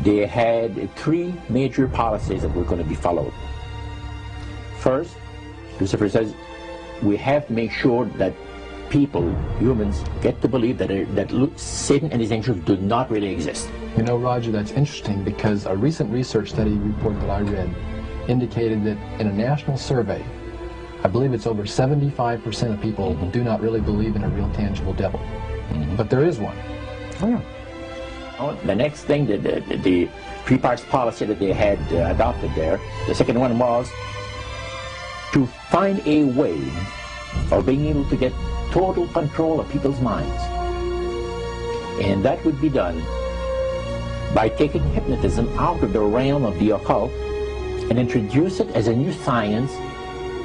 they had three major policies that were going to be followed. First, Lucifer says, we have to make sure that people, humans, get to believe that Satan and his angels do not really exist. You know, Roger, that's interesting because a recent research study report that I read indicated that in a national survey, I believe it's over 75% of people do not really believe in a real tangible devil. But there is one. Oh, yeah. The next thing, the three parts policy that they had adopted there, the second one was to find a way of being able to get total control of people's minds. And that would be done by taking hypnotism out of the realm of the occult and introduce it as a new science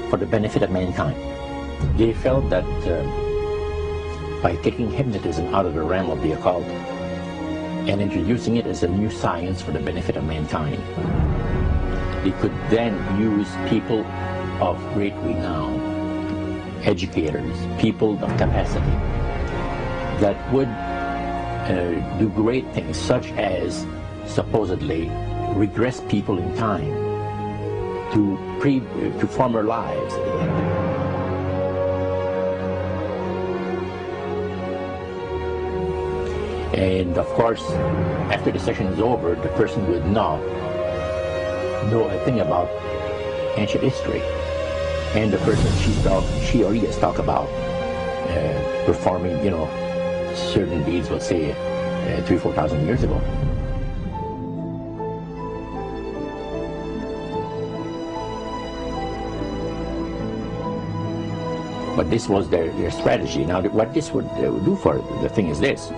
for the benefit of mankind. They felt that by taking hypnotism out of the realm of the occult and introducing it as a new science for the benefit of mankind, they could then use people of great renown, educators, people of capacity, that would do great things, such as supposedly regress people in time to former lives. And of course, after the session is over, the person would not know a thing about ancient history. And the person she or he has talked about performing, certain deeds, let's say, 3,000 or 4,000 years ago. But this was their strategy. Now, what this would do for the thing is this,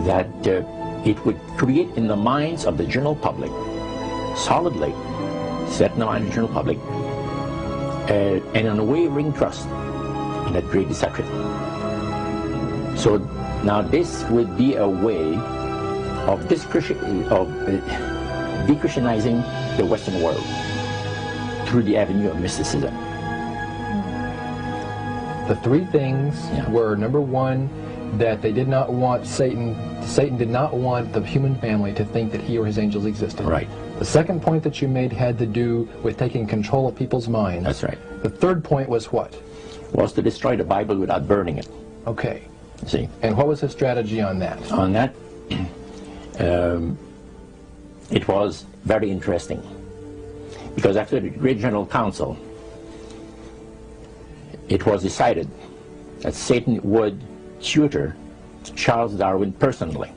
that it would create in the minds of the general public, solidly set in the mind of the general public, an unwavering trust in that great deception. So now this would be a way of de-Christianizing the Western world through the avenue of mysticism. The three things were, number one, that they did not want Satan did not want the human family to think that he or his angels existed. Right. The second point that you made had to do with taking control of people's minds. That's right. The third point was what? Was to destroy the Bible without burning it. Okay. See? And what was his strategy on that? On that, it was very interesting. Because after the Great General Council, it was decided that Satan would tutor Charles Darwin personally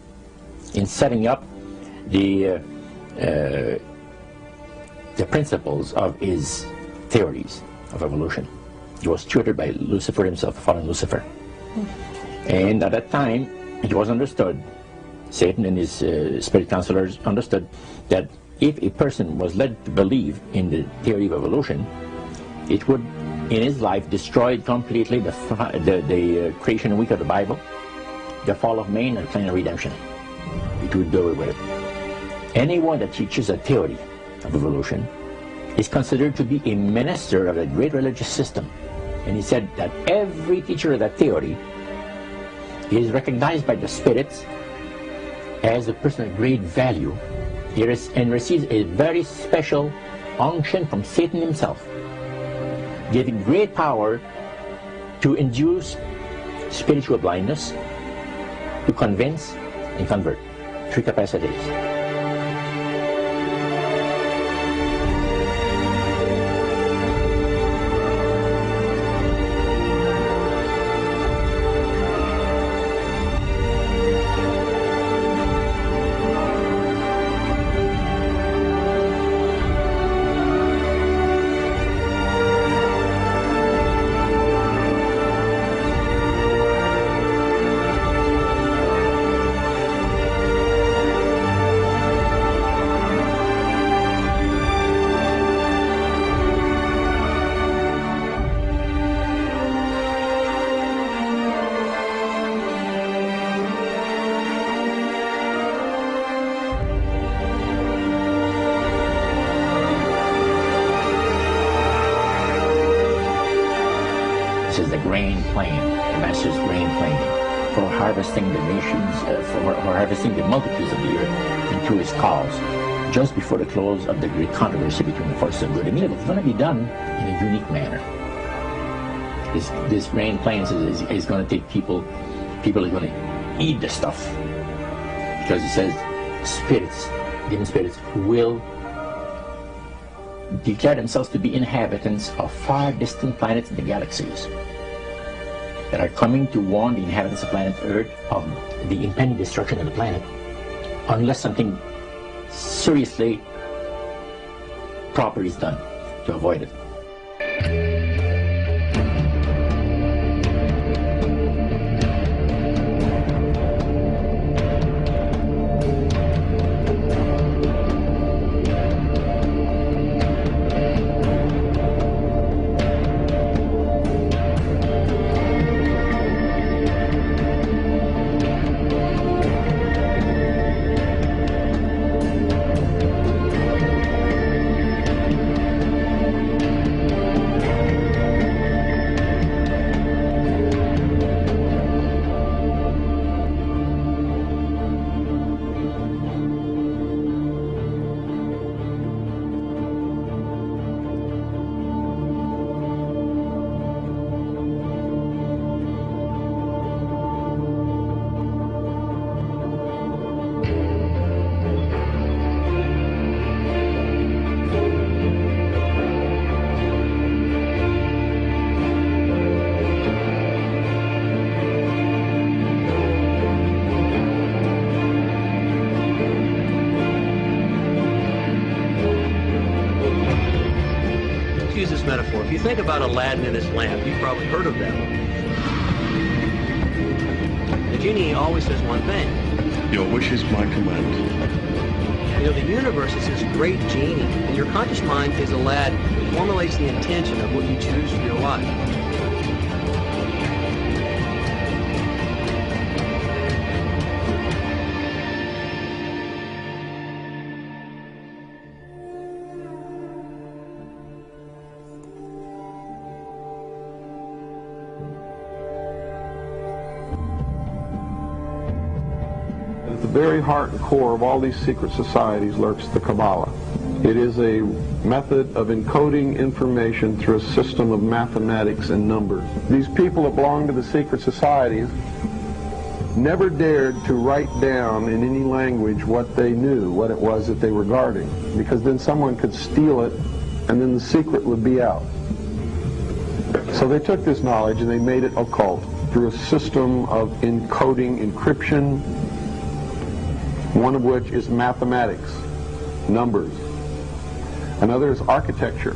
in setting up the principles of his theories of evolution. He was tutored by Lucifer himself, fallen Lucifer. And at that time, it was understood, Satan and his spirit counselors understood, that if a person was led to believe in the theory of evolution, it would, in his life, destroy completely the creation week of the Bible, the fall of man, and the plan of redemption. It would do away with it. Anyone that teaches a theory of evolution is considered to be a minister of a great religious system. And he said that every teacher of that theory is recognized by the spirits as a person of great value and receives a very special unction from Satan himself, giving great power to induce spiritual blindness, to convince and convert. Three capacities. This is the grand plan, the master's grand plan. for harvesting the nations, for harvesting the multitudes of the earth into his cause, just before the close of the great controversy between the forces of good and evil. It's going to be done in a unique manner. This grand plan is going to take people are going to eat the stuff, because it says spirits, demon spirits, will declare themselves to be inhabitants of far distant planets in the galaxies that are coming to warn the inhabitants of planet Earth of the impending destruction of the planet unless something seriously proper is done to avoid it. Metaphor. If you think about Aladdin and his lamp, you've probably heard of that one. The genie always says one thing. Your wish is my command. You know, the universe is this great genie, and your conscious mind is Aladdin. It formulates the intention of what you choose for your life. At the very heart and core of all these secret societies lurks the Kabbalah. It is a method of encoding information through a system of mathematics and numbers. These people that belong to the secret societies never dared to write down in any language what they knew, what it was that they were guarding, because then someone could steal it and then the secret would be out. So they took this knowledge and they made it occult through a system of encoding, encryption, one of which is mathematics, numbers. Another is architecture.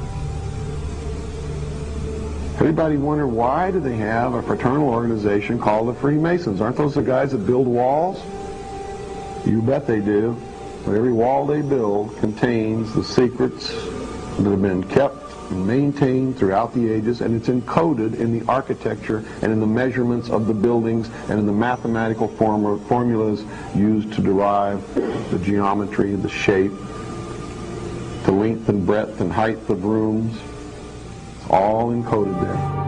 Everybody wonder, why do they have a fraternal organization called the Freemasons? Aren't those the guys that build walls? You bet they do. But every wall they build contains the secrets that have been kept and maintained throughout the ages, and it's encoded in the architecture and in the measurements of the buildings and in the mathematical formulas used to derive the geometry, the shape, the length and breadth and height of rooms. It's all encoded there.